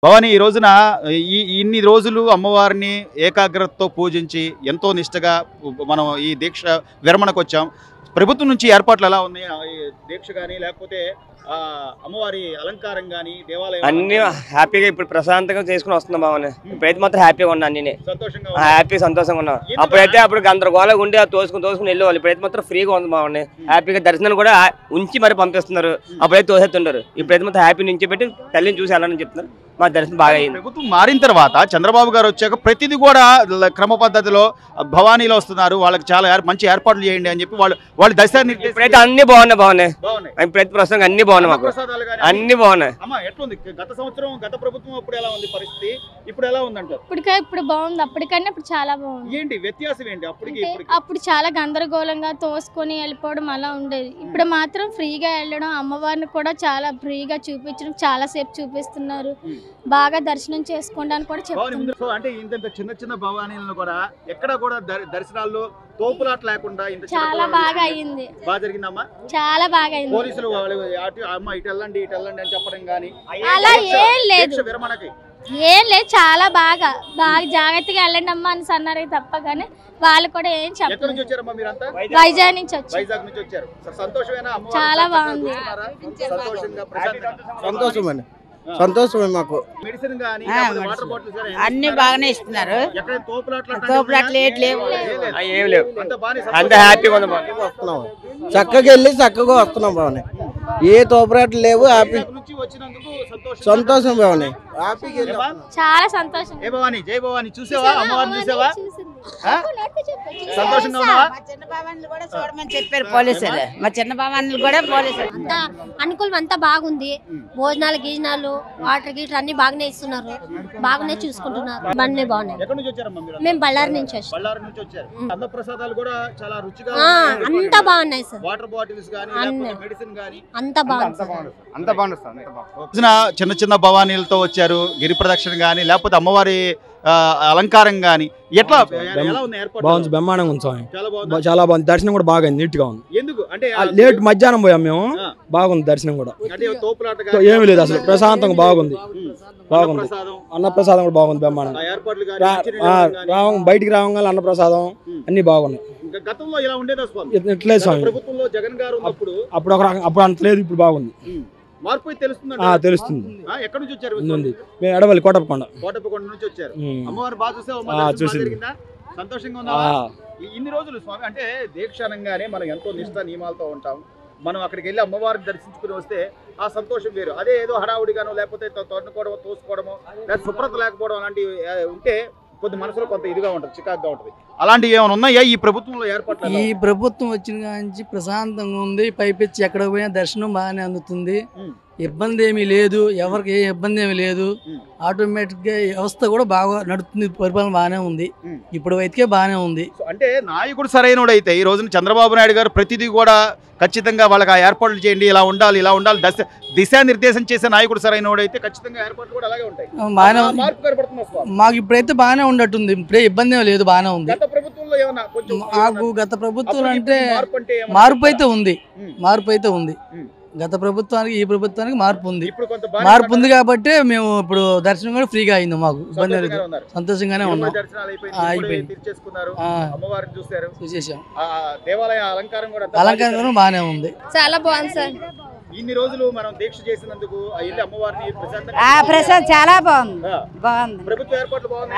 భవాని ఈ రోజున ఇన్ని రోజులు అమ్మవారిని ఏకాగ్రతతో పూజించి ఎంతో నిష్టగా మనం ఈ దీక్ష విరమణకు వచ్చాం. ప్రభుత్వం నుంచి ఏర్పాట్లు ఎలా ఉన్నాయి? దీక్ష కానీ లేకపోతే అమ్మవారి అలంకారం కానీ దేవాలయం అన్ని హ్యాపీగా ఇప్పుడు ప్రశాంతంగా చేసుకుని వస్తున్నాం భవాని. ఇప్పుడైతే మాత్రం హ్యాపీగా ఉన్నా అన్ని సంతోషంగా ఉన్నాం. అప్పుడైతే అప్పుడు గందరగోళంగా ఉండి తోసుకుని వెళ్ళేవాళ్ళు. ఇప్పుడైతే మాత్రం ఫ్రీగా ఉంది భవాని. హ్యాపీగా దర్శనాన్ని కూడా ఉంచి మరి పంపిస్తున్నారు. అప్పుడైతే తోసేస్తుంటారు. ఇప్పుడైతే మాత్రం హ్యాపీ నుంచి పెట్టి తల్లిని చూసి వెళ్ళాలని చెప్తున్నారు. మా దర్శనం బాగా అయింది. ప్రభుత్వం మారిన తర్వాత చంద్రబాబు గారు వచ్చాక ప్రతిదీ కూడా క్రమ పద్ధతిలో భవానీలో వస్తున్నారు. వాళ్ళకి చాలా మంచి ఏర్పాట్లు చేయండి అని చెప్పి వాళ్ళు దర్శనాన్ని ఇప్పుడైతే అన్ని బాగున్నాయి. ప్రతి ప్రస్తుతం అన్ని బాగున్నాయి. మాకు అన్ని బాగున్నాయి. గత సంవత్సరం గత ప్రభుత్వం అప్పుడు ఎలా ఉంది పరిస్థితి, ఇప్పుడు ఎలా ఉందంటారు? ఇప్పుడు బాగుంది. అప్పటికన్నా ఇప్పుడు చాలా బాగుంది. ఏంటి వ్యత్యాసం ఏంటి? అప్పుడు చాలా గందరగోళంగా తోసుకొని వెళ్ళిపోవడం అలా ఉండేది. ఇప్పుడు మాత్రం ఫ్రీగా వెళ్ళడం, అమ్మవారిని కూడా చాలా ఫ్రీగా చూపించడం, చాలా సేపు చూపిస్తున్నారు. బాగా దర్శనం చేసుకోవడానికి కూడా చెప్తున్నారు. అంటే ఇంత చిన్న చిన్న భవానీలను కూడా ఎక్కడ కూడా దర్శనాల్లో తోపులాట లేకుండా చాలా బాగా అయింది. బాగా జరిగిందమ్మా. చాలా బాగా అయింది. పోలీసులు అమ్మ ఇటు వెళ్ళండి అని చెప్పడం కానీ అలా ఏం లేదు. విరమణకి ఏం లేదు. చాలా బాగా జాగ్రత్తగా వెళ్ళండి అమ్మా అని అన్నారు తప్ప కానీ వాళ్ళు కూడా ఏం చెప్పారు. వైజాగ్ నుంచి వచ్చారు. సంతోషమేనా? చాలా బాగుంది. సంతోషం సంతోషమే మాకు. మెడిసిన్ గానీ వాటర్ బాటిల్స్ అన్ని బాగానే ఇస్తున్నారు. తోపులాట్లు ఏం లేవు. అంత హ్యాపీగా వస్తున్నాం. చక్కగా వెళ్ళి చక్కగా వస్తున్నాం బాగున్నాయి. ఏ తోపులాట్లు లేవు. హ్యాపీ సంతోషం బాగున్నాయి. చాలా సంతోషం. జై భవాని, జై భవాని. చూసావా అమ్మవారిని? చూసావా? సంతోషంగా ఉన్నావా? మా చిన్న భవాన్లు కూడా చూడమని చెప్పారు పోలీసులు. మా చిన్న భవాన్లు కూడా పోలీసులు అంతా అనుకూలం. అంతా బాగుంది. భోజనాలు గీజనాలు వాటర్ గీటర్ అన్ని బాగానే ఇస్తున్నారు. బాగానే చూసుకుంటున్నారు. బండి బాగున్నాయి. ఎక్కడి నుంచి వచ్చారమ్మా మీరు? మేము బళ్ళారి నుంచి వచ్చాం. బళ్ళారి నుంచి వచ్చారు. అన్న ప్రసాదాలు కూడా చాలా రుచిగా అంతా బాగున్నాయి సార్. వాటర్ బాటిల్స్ గానీ మెడిసిన్ గానీ అంతా బాగుంది. చిన్న చిన్న భవానీలతో వచ్చారు. గిరి ప్రదక్షిణ గానీ లేకపోతే అమ్మవారి అలంకారం గానీ ఎట్లా బాగుంది? బ్రహ్మాండంగా ఉంది స్వామి. చాలా బాగుంది. దర్శనం కూడా బాగా నీట్ గా ఉంది. ఎందుకు అంటే లేట్ మధ్యాహ్నం పోయాం మేము. బాగుంది దర్శనం కూడా. ఏమి లేదు అసలు. ప్రశాంతంగా బాగుంది. అన్నప్రసాదం కూడా బాగుంది. బ్రహ్మాండంగా బయటికి రావగానే అన్నప్రసాదం అన్ని బాగున్నాయి. గతంలో ఇలా ఉండేదా ఇట్లేదు స్వామి. ప్రభుత్వంలో జగన్ గారు అప్పుడు అంత లేదు. ఇప్పుడు బాగుంది. మార్పు తెలుస్తుంది. ఎక్కడి నుంచి వచ్చారు? మేము ఎడవల్లి కోటప్పకొండ నుంచి వచ్చారు. అమ్మవారు బాగా చూసావు? సంతోషంగా ఉన్నా? ఇన్ని రోజులు స్వామి అంటే దీక్ష అనగానే మనం ఎంతో నిష్ఠ నియమాలతో ఉంటాం. మనం అక్కడికి వెళ్ళి అమ్మవారిని దర్శించుకుని వస్తే ఆ సంతోషం వేరు. అదే ఏదో హడావుడిగానో లేకపోతే తోడుకోవడమో తోసుకోవడమో లేదా శుభ్రత లేకపోవడం అలాంటివి ఉంటే కొద్ది మనసులో కొంత ఇదిగా ఉంటుంది, చికాగ్గా ఉంటుంది. అలాంటివి ఏమైనా ఉన్నాయా ఈ ప్రభుత్వంలో ఏర్పాట్లు? ఈ ప్రభుత్వం వచ్చిన నుంచి ప్రశాంతంగా ఉంది. పైపెచ్చి ఎక్కడ పోయినా దర్శనం బాగానే అందుతుంది. ఇబ్బంది ఏమీ లేదు. ఎవరికి ఏ ఇబ్బంది ఏమీ లేదు. ఆటోమేటిక్ గా వ్యవస్థ కూడా బాగా నడుస్తుంది. పరిపాలన బాగానే ఉంది. ఇప్పుడు అయితే బాగానే ఉంది. అంటే నాయకుడు సరైనడు అయితే ఈ రోజున చంద్రబాబు నాయుడు గారు ప్రతిదీ కూడా ఖచ్చితంగా వాళ్ళకి ఆ ఏర్పాట్లు చేయండి, ఇలా ఉండాలి దిశానిర్దేశం చేసే నాయకుడు సరైనడు అయితే ఖచ్చితంగా ఏర్పాట్లు కూడా అలాగే ఉంటాయి. మాకు ఇప్పుడైతే బాగానే ఉండట్టుంది. ఇప్పుడే ఇబ్బంది ఏమీ లేదు. బాగానే ఉంది. మాకు గత ప్రభుత్వం అంటే మార్పు అయితే ఉంది. గత ప్రభుత్వానికి ఈ ప్రభుత్వానికి మార్పు ఉంది కాబట్టి మేము ఇప్పుడు దర్శనం కూడా ఫ్రీగా అయింది. మాకు ఇబ్బంది లేదు. సంతోషంగానే ఉన్నాం. చూసేసాం. అలంకారం కూడా బాగానే ఉంది. చాలా బాగుంది సార్. ఇన్ని రోజులు మనం దీక్ష చేసినందుకు అమ్మవారిని చాలా బాగుంది. ప్రభుత్వ ఏర్పాట్లు బాగున్నాయి.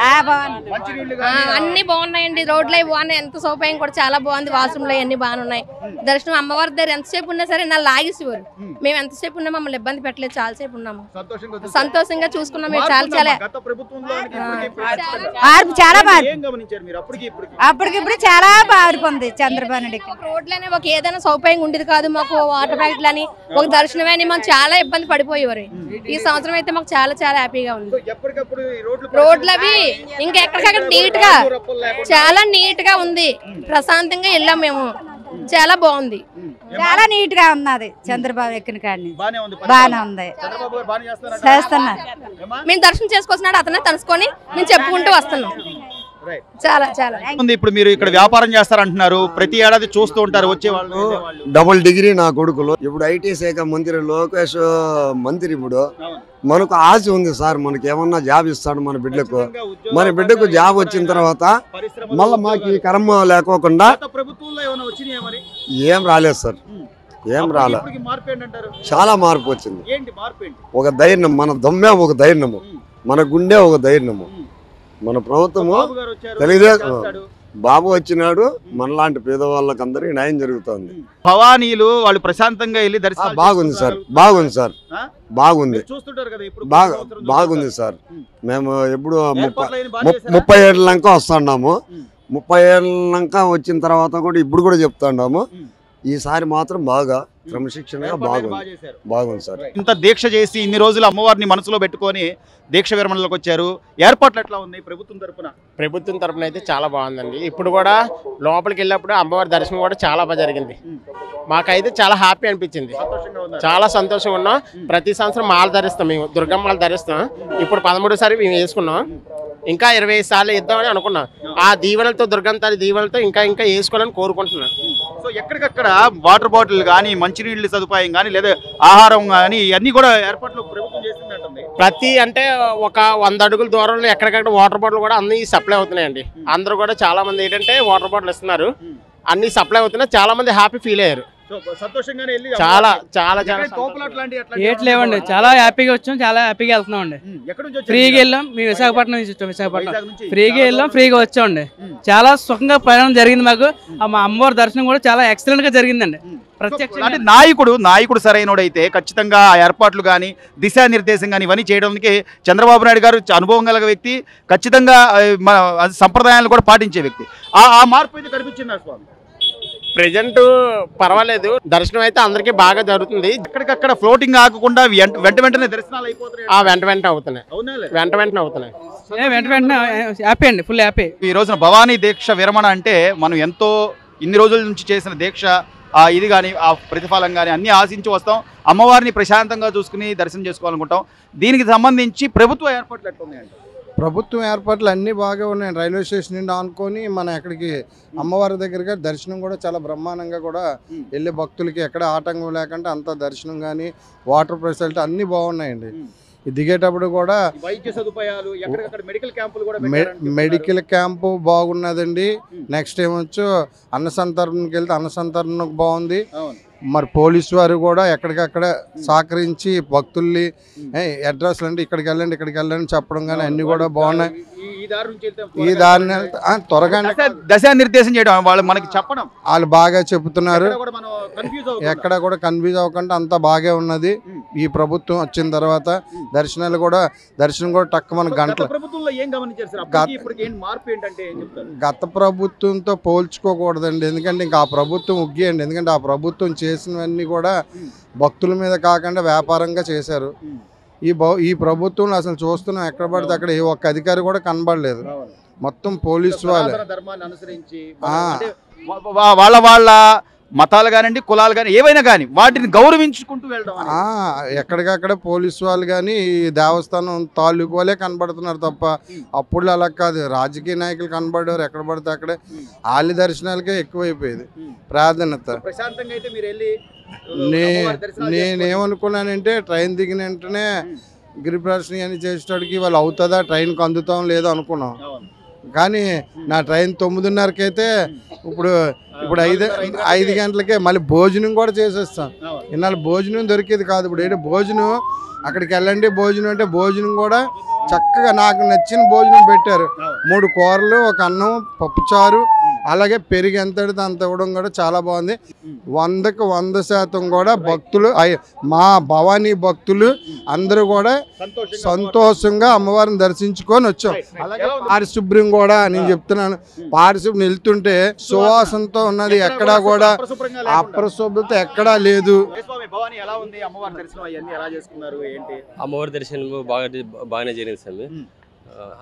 అన్ని బాగున్నాయండి. రోడ్లు అవి బాగున్నాయి. ఎంత సౌకర్యం కూడా చాలా బాగుంది. వాష్రూమ్లు అన్ని బాగున్నాయి. దర్శనం అమ్మవారి దగ్గర ఎంతసేపు ఉన్నా సరే నా లాగేసేవారు. మేము ఎంతసేపు ఉన్నా మమ్మల్ని ఇబ్బంది పెట్టలేదు. చాలా సేపు ఉన్నాము. సంతోషంగా చూసుకున్నాం. మేము చాలా చాలా అప్పటికిప్పుడు చాలా మారిపోయింది. చంద్రబాబు నాయుడు రోడ్లనే ఒక ఏదైనా సౌకర్యం ఉండేది కాదు. మాకు వాటర్ ప్యాకెట్లు అని ఒక దర్శనమే అని మనం చాలా ఇబ్బంది పడిపోయేవారు. ఈ సంవత్సరం అయితే మాకు చాలా చాలా హ్యాపీగా ఉంది. రోడ్లు అవి ఇంకా ఎక్కడికక్కడ నీట్ గా చాలా నీట్ గా ఉంది. ప్రశాంతంగా వెళ్ళాం మేము. చాలా బాగుంది. చాలా నీట్ గా ఉన్నది. చంద్రబాబు ఎక్కిన కాడిని బాగానే ఉంది. చేస్తున్నారు. మేము దర్శనం చేసుకొస్తున్నాడు అతనే తలుసుకొని మేము చెప్పుకుంటూ వస్తున్నాం. చాలా చాలా ఇప్పుడు మీరు ఇక్కడ వ్యాపారం చేస్తారంటున్నారు, ప్రతి ఏడాది చూస్తూ ఉంటారు వచ్చే వాళ్ళు. డబుల్ డిగ్రీ నా కొడుకులు. ఇప్పుడు ఐటీ శాఖ మంత్రి లోకేష్ మంత్రి. ఇప్పుడు మనకు ఆశ ఉంది సార్, మనకి ఏమన్నా జాబ్ ఇస్తాడు మన బిడ్డకు. మన బిడ్డకు జాబ్ వచ్చిన తర్వాత మళ్ళీ మాకు ఈ కర్మ లేకోకుండా ఏం రాలేదు సార్, ఏం రాలే. చాలా మార్పు వచ్చింది. ఒక ధైర్యం, మన దమ్మే ఒక ధైర్యము, మన గుండె ఒక ధైర్యము. మన ప్రభుత్వము తెలుగుదేశం బాబు వచ్చినాడు, మనలాంటి పేదవాళ్ళకి అందరికి న్యాయం జరుగుతుంది. భవానీలు వాళ్ళు ప్రశాంతంగా వెళ్ళి దర్శనం బాగుంది సార్, బాగుంది సార్, బాగుంది, బాగుంది సార్. మేము ఎప్పుడు 30 ఏళ్ళక వస్తున్నాము. 30 ఏళ్ళక వచ్చిన తర్వాత కూడా ఇప్పుడు కూడా చెప్తున్నాము, ఈసారి మాత్రం బాగా క్రమశిక్షణగా బాగుంది సార్. ఇంత దీక్ష చేసి ఇన్ని రోజులు అమ్మవారిని మనసులో పెట్టుకొని దీక్ష విరమణలోకి వచ్చారు. ఏర్పాట్లు ఎట్లా ఉన్నాయి ప్రభుత్వం తరపున? ప్రభుత్వం తరపున అయితే చాలా బాగుందండి. ఇప్పుడు కూడా లోపలికి వెళ్ళినప్పుడు అమ్మవారి దర్శనం కూడా చాలా బాగా జరిగింది. మాకైతే చాలా హ్యాపీ అనిపించింది, చాలా సంతోషంగా ఉన్నాం. ప్రతి సంవత్సరం మాల ధరిస్తాం, మేము దుర్గమ్మ మాల ధరిస్తాం. ఇప్పుడు 13సారి మేము వేసుకున్నాం, ఇంకా 25 సార్లు ఇద్దామని అనుకున్నాం. ఆ దీవెనలతో, దుర్గమ్మ తల్లి దీవెనలతో ఇంకా ఇంకా వేసుకోవాలని కోరుకుంటున్నాం. సో ఎక్కడికక్కడ వాటర్ బాటిల్ కానీ, మంచినీళ్ళ సదుపాయం కానీ, లేదా ఆహారం కానీ ఇవన్నీ కూడా ఏర్పాట్లు ప్రభుత్వం చేస్తుందంటుంది. ప్రతి అంటే ఒక 100 అడుగుల దూరంలో ఎక్కడికక్కడ వాటర్ బాటిల్ కూడా అన్ని సప్లై అవుతున్నాయండి. అందరూ కూడా చాలా మంది ఏంటంటే వాటర్ బాటిల్ ఇస్తున్నారు, అన్ని సప్లై అవుతున్నాయి. చాలా మంది హ్యాపీ ఫీల్ అయ్యారు, చాలా చాలా చాలా. ఏట్లేవండి, చాలా హ్యాపీగా వచ్చాం, చాలా హ్యాపీగా వెళ్తున్నాం అండి. ఫ్రీగా వెళ్ళాం, మేము విశాఖపట్నం నుంచి వచ్చాం. విశాఖపట్నం ఫ్రీగా వెళ్ళాం, ఫ్రీగా వచ్చామండి. చాలా సుఖంగా ప్రయాణం జరిగింది మాకు. మా అమ్మవారి దర్శనం కూడా చాలా ఎక్సలెంట్ గా జరిగిందండి. అంటే నాయకుడు సరైనోడైతే ఖచ్చితంగా ఆ ఏర్పాట్లు కానీ, దిశానిర్దేశం కానీ ఇవన్నీ చేయడానికి చంద్రబాబు నాయుడు గారు అనుభవం గల వ్యక్తి, ఖచ్చితంగా సంప్రదాయాలు కూడా పాటించే వ్యక్తి. ఆ మార్పు అయితే కనిపించింది స్వామి. ప్రెజెంట్ పర్వాలేదు, దర్శనం అయితే అందరికీ బాగా జరుగుతుంది. ఎక్కడికక్కడ ఫ్లోటింగ్ ఆగకుండా వెంటనే దర్శనాలు అయిపోతున్నాయి. వెంటనే అవుతున్నాయి. హ్యాపీ అండి, ఫుల్ హ్యాపీ. ఈ రోజున భవానీ దీక్ష విరమణ అంటే మనం ఎంతో ఇన్ని రోజుల నుంచి చేసిన దీక్ష, ఇది కానీ ఆ ప్రతిఫలం కానీ అన్నీ ఆశించి వస్తాం. అమ్మవారిని ప్రశాంతంగా చూసుకుని దర్శనం చేసుకోవాలనుకుంటాం. దీనికి సంబంధించి ప్రభుత్వ ఏర్పాట్లు ఎట్లా ఉన్నాయండి? ప్రభుత్వం ఏర్పాట్లు అన్నీ బాగా ఉన్నాయి. రైల్వే స్టేషన్ నుండి ఆనుకొని మనం ఎక్కడికి అమ్మవారి దగ్గరగా దర్శనం కూడా చాలా బ్రహ్మాండంగా కూడా వెళ్ళే భక్తులకి ఎక్కడ ఆటంకం లేకుండా అంత దర్శనం కానీ, వాటర్ ఫెసిలిటీ అన్నీ బాగున్నాయండి. దిగేటప్పుడు కూడా వైద్య సదుపాయాలు, మెడికల్ క్యాంపు బాగున్నదండి. నెక్స్ట్ ఏమొచ్చు అన్నసంతరణకి వెళ్తే అన్నసంతరణకు బాగుంది. మరి పోలీసు వారు కూడా ఎక్కడికక్కడ సహకరించి భక్తుల్ని అడ్రస్లు అంటే ఇక్కడికి వెళ్ళండి చెప్పడం కానీ అన్ని కూడా బాగున్నాయి. ఈ దారిని త్వరగా దిశానిర్దేశం చేయడం వాళ్ళు మనకి చెప్పడం, వాళ్ళు బాగా చెబుతున్నారు. ఎక్కడ కూడా కన్ఫ్యూజ్ అవ్వకుండా అంతా బాగా ఉన్నది. ఈ ప్రభుత్వం వచ్చిన తర్వాత దర్శనం కూడా టక్ మన గంటలు. గత ప్రభుత్వంతో పోల్చుకోకూడదండి, ఎందుకంటే ఇంకా ఆ ప్రభుత్వం ఉగ్గియండి. ఎందుకంటే ఆ ప్రభుత్వం చేసినవన్నీ కూడా భక్తుల మీద కాకుండా వ్యాపారంగా చేశారు. ఈ ప్రభుత్వంలో అసలు చూస్తున్నాం ఎక్కడ పడితే అక్కడ ఏ ఒక్క అధికారి కూడా కనబడలేదు. మొత్తం పోలీసు వాళ్ళే వాళ్ళ మతాలు కానివ్వండి, కులాలు కానీ ఏవైనా కానీ వాటిని గౌరవించుకుంటూ వెళ్ళడం. ఎక్కడికక్కడ పోలీసు వాళ్ళు కానీ దేవస్థానం తాలూకు వాళ్ళే కనబడుతున్నారు తప్ప అప్పుడు అలా కాదు. రాజకీయ నాయకులు కనబడేవారు ఎక్కడ పడితే అక్కడే. ఆలి దర్శనాలకే ఎక్కువైపోయేది ప్రాధాన్యత. నేనేమనుకున్నానంటే ట్రైన్ దిగిన వెంటనే గిరిప్రదర్శన అని చేసేటోడికి వాళ్ళు అవుతుందా, ట్రైన్కి అందుతాం లేదో అనుకున్నాం. కానీ నా ట్రైన్ 9:30కి అయితే ఇప్పుడు 5 గంటలకే మళ్ళీ భోజనం కూడా చేసేస్తాం. ఇన్నాళ్ళు భోజనం దొరికేది కాదు. ఇప్పుడు ఏంటంటే భోజనం అక్కడికి వెళ్ళండి, భోజనం అంటే భోజనం కూడా చక్కగా నాకు నచ్చిన భోజనం పెట్టారు. 3 కూరలు, ఒక అన్నం, పప్పుచారు, అలాగే పెరిగి ఎంత అంత ఇవ్వడం కూడా చాలా బాగుంది. 100కి 100% కూడా భక్తులు, మా భవానీ భక్తులు అందరూ కూడా సంతోషంగా అమ్మవారిని దర్శించుకొని వచ్చాం. అలాగే పారిశుభ్రం కూడా నేను చెప్తున్నాను, పారిశుభ్రం వెళ్తుంటే సువాసనతో ఉన్నది, ఎక్కడా కూడా అపరిశుభ్రత ఎక్కడా లేదు. అమ్మవారి దర్శనం బాగానే జరిగింది స్వామి,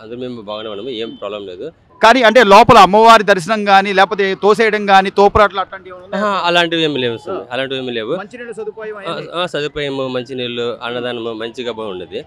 అందరూ మేము బాగానే ఉన్నాము, ఏం ప్రాబ్లం లేదు. కానీ అంటే లోపల అమ్మవారి దర్శనం కానీ లేకపోతే తోసేయడం కానీ తోపురాట్లు అలాంటివి ఏమి లేవు స్వామి, అలాంటివి ఏమి లేవు. సదుపాయం మంచినీళ్ళు, అన్నదానం మంచిగా బాగుండేది.